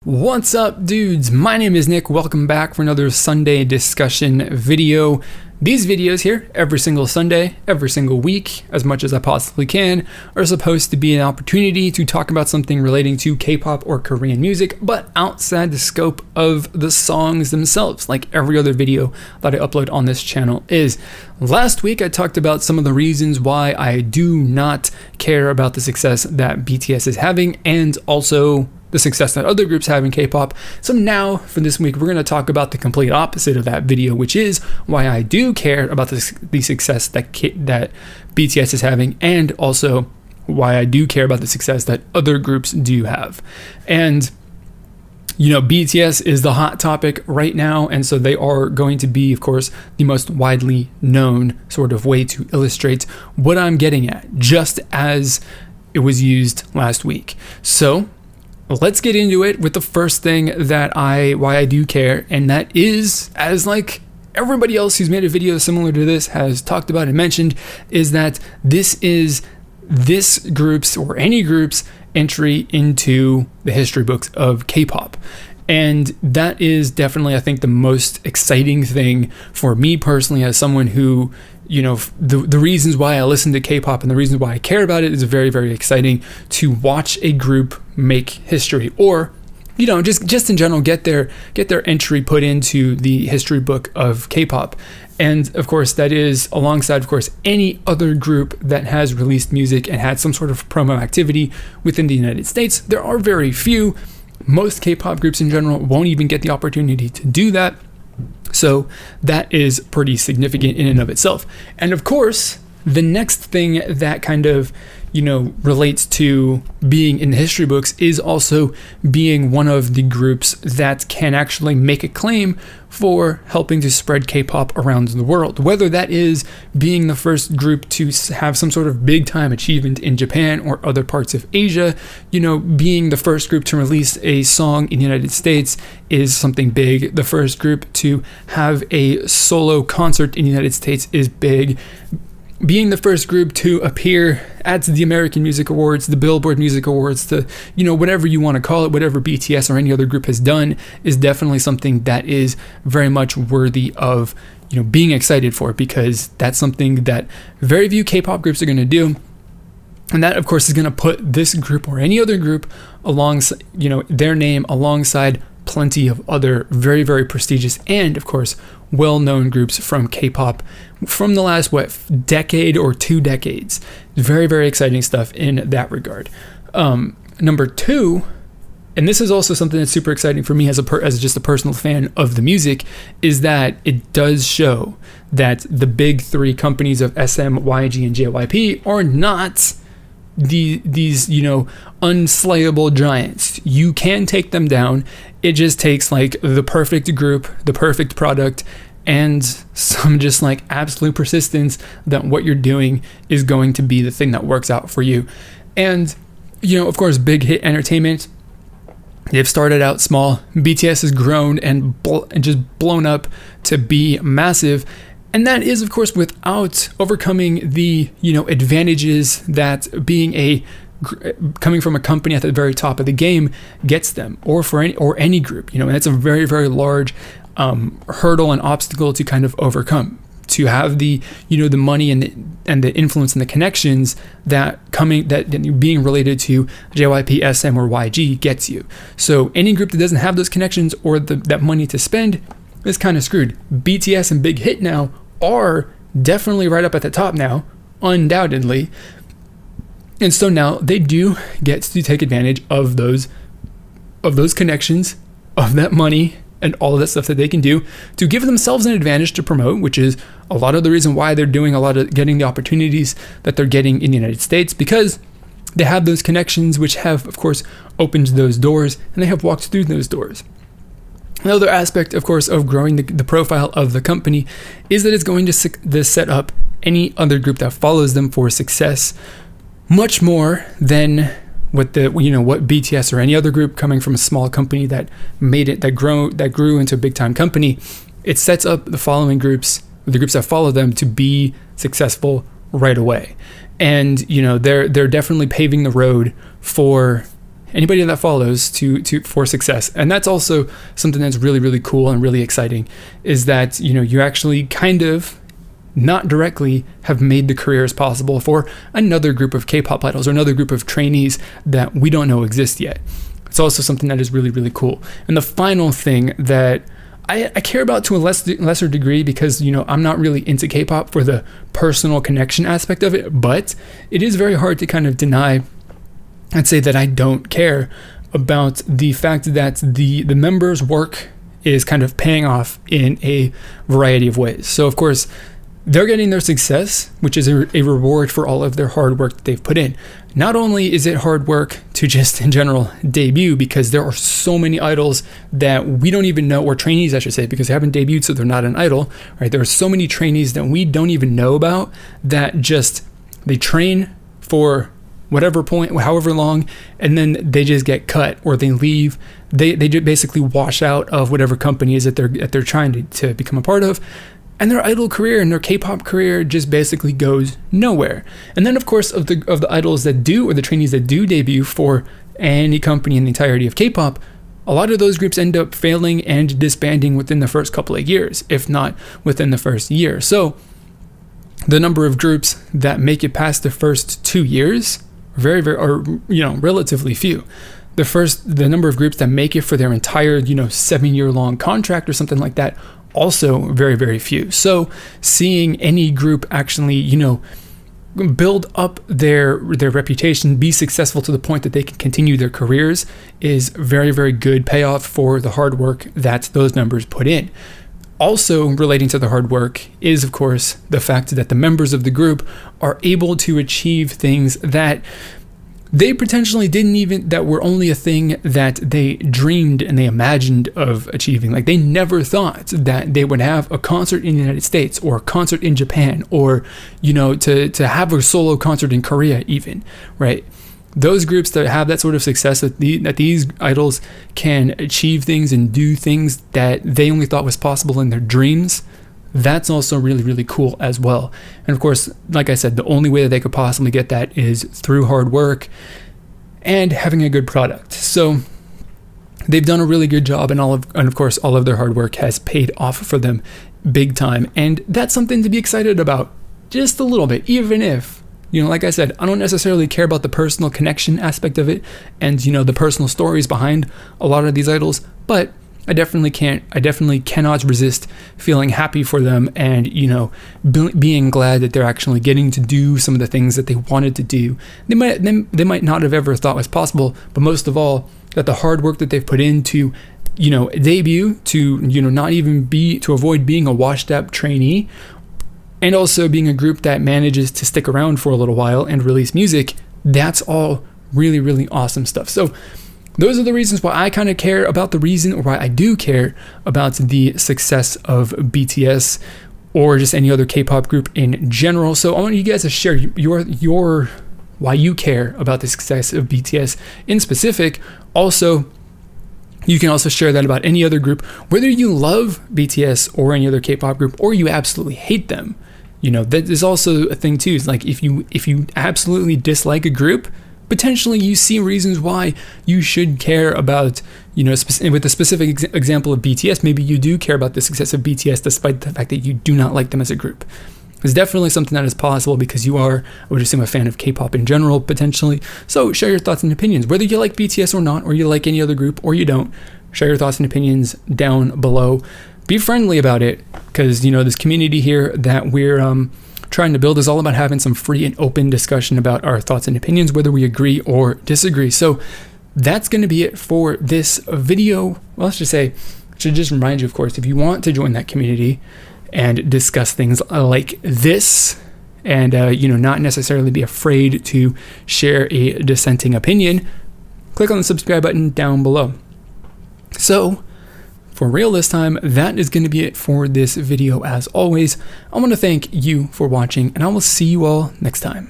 What's up, dudes? My name is Nick. Welcome back for another Sunday discussion video. These videos here, every single Sunday, every single week, as much as I possibly can, are supposed to be an opportunity to talk about something relating to K-pop or Korean music, but outside the scope of the songs themselves, like every other video that I upload on this channel is. Last week, I talked about some of the reasons why I do not care about the success that BTS is having, and also the success that other groups have in K-pop. So now for this week, we're going to talk about the complete opposite of that video, which is why I do care about the success that BTS is having, and also why I do care about the success that other groups do have. And you know, BTS is the hot topic right now, and so they are going to be, of course, the most widely known sort of way to illustrate what I'm getting at, just as it was used last week. So let's get into it with the first thing that why I do care, and that is, as like everybody else who's made a video similar to this has talked about and mentioned, is that this is this group's or any group's entry into the history books of K-pop. And that is definitely, I think, the most exciting thing for me personally, as someone who, you know, the reasons why I listen to K-pop and the reasons why I care about it is very, very exciting to watch a group make history, or, you know, just in general get their entry put into the history book of K-pop. And of course, that is alongside, of course, any other group that has released music and had some sort of promo activity within the United States. There are very few. Most K-pop groups in general won't even get the opportunity to do that. So that is pretty significant in and of itself. And of course, the next thing that kind of, you know, relates to being in the history books is also being one of the groups that can actually make a claim for helping to spread K-pop around the world. Whether that is being the first group to have some sort of big time achievement in Japan or other parts of Asia, you know, being the first group to release a song in the United States is something big. The first group to have a solo concert in the United States is big. Being the first group to appear at the American Music Awards, the Billboard Music Awards, the, you know, whatever you want to call it, whatever BTS or any other group has done, is definitely something that is very much worthy of, you know, being excited for, because that's something that very few K-pop groups are going to do. And that, of course, is going to put this group or any other group alongside, you know, their name alongside plenty of other very, very prestigious and, of course, well-known groups from K-pop from the last, decade or 2 decades. Very, very exciting stuff in that regard. Number two, and this is also something that's super exciting for me as just a personal fan of the music, is that it does show that the big 3 companies of SM, YG, and JYP are not these, you know, unslayable giants. You can take them down. It just takes like the perfect group, the perfect product, and some just like absolute persistence that what you're doing is going to be the thing that works out for you. And, you know, of course, Big Hit Entertainment, they've started out small. BTS has grown and just blown up to be massive. And that is, of course, without overcoming the, you know, advantages that being coming from a company at the very top of the game gets them, or for any group, you know. And it's a very, very large hurdle and obstacle to kind of overcome, to have the, you know, the money and the influence and the connections that being related to JYP, SM, or YG gets you. So any group that doesn't have those connections or that money to spend is kind of screwed. BTS and Big Hit now are definitely right up at the top now, undoubtedly. And so now they do get to take advantage of those connections, of that money, and all of that stuff that they can do to give themselves an advantage to promote, which is a lot of the reason why they're doing a lot of getting the opportunities that they're getting in the United States, because they have those connections, which have, of course, opened those doors, and they have walked through those doors. Another aspect, of course, of growing the profile of the company is that it's going to set up any other group that follows them for success much more than what BTS or any other group coming from a small company that grew into a big time company. It sets up the following groups, the groups that follow them, to be successful right away. And, you know, they're definitely paving the road for anybody that follows for success. And that's also something that's really, really cool and really exciting, is that, you know, you actually kind of not directly have made the careers possible for another group of K-pop idols or another group of trainees that we don't know exist yet. It's also something that is really, really cool. And the final thing that I care about to a lesser degree, because, you know, I'm not really into K-pop for the personal connection aspect of it, but it is very hard to kind of deny and say that I don't care about the fact that the members' work is kind of paying off in a variety of ways. So of course, they're getting their success, which is a reward for all of their hard work that they've put in. Not only is it hard work to just in general debut, because there are so many idols that we don't even know, or trainees I should say, because they haven't debuted, so they're not an idol, right? There are so many trainees that we don't even know about that just, they train for whatever point, however long, and then they just get cut or they leave. They just basically wash out of whatever company is that they're trying to become a part of. And their idol career and their K-pop career just basically goes nowhere. And then of course, of the idols that do, or the trainees that do debut for any company in the entirety of K-pop, a lot of those groups end up failing and disbanding within the first couple of years, if not within the first year. So the number of groups that make it past the first 2 years are relatively few. The number of groups that make it for their entire 7-year long contract or something like that, also very, very few. So seeing any group actually, build up their reputation, be successful to the point that they can continue their careers, is very, very good payoff for the hard work that those members put in. Also relating to the hard work is, of course, the fact that the members of the group are able to achieve things that they potentially that were only a thing that they dreamed and they imagined of achieving. Like, they never thought that they would have a concert in the United States, or a concert in Japan, or, to have a solo concert in Korea even, right? Those groups that have that sort of success, that these idols can achieve things and do things that they only thought was possible in their dreams, that's also really, really cool as well. And of course, like I said, the only way that they could possibly get that is through hard work and having a good product. So they've done a really good job, and of course, all of their hard work has paid off for them big time. And that's something to be excited about just a little bit, even if, like I said, I don't necessarily care about the personal connection aspect of it and, the personal stories behind a lot of these idols, but I definitely cannot resist feeling happy for them and, being glad that they're actually getting to do some of the things that they wanted to do. They might not have ever thought was possible, but most of all, that the hard work that they've put into, debut, to, to avoid being a washed up trainee, and also being a group that manages to stick around for a little while and release music, that's all really, really awesome stuff. So those are the reasons why I kind of care about why I do care about the success of BTS, or just any other K-pop group in general. So I want you guys to share your why you care about the success of BTS in specific. Also, you can also share that about any other group, whether you love BTS or any other K-pop group, or you absolutely hate them. That is also a thing too. It's like, if you absolutely dislike a group, potentially you see reasons why you should care about, with the specific example of BTS, maybe you do care about the success of BTS despite the fact that you do not like them as a group. It's definitely something that is possible, because you are, I would assume, a fan of K-pop in general, potentially. So share your thoughts and opinions, whether you like BTS or not, or you like any other group or you don't. Share your thoughts and opinions down below. Be friendly about it, because, this community here that we're trying to build is all about having some free and open discussion about our thoughts and opinions, whether we agree or disagree. So that's going to be it for this video. Well, let's just say, I should just remind you, of course, if you want to join that community and discuss things like this, and not necessarily be afraid to share a dissenting opinion, click on the subscribe button down below. So for real this time, that is going to be it for this video. As always, I want to thank you for watching, and I will see you all next time.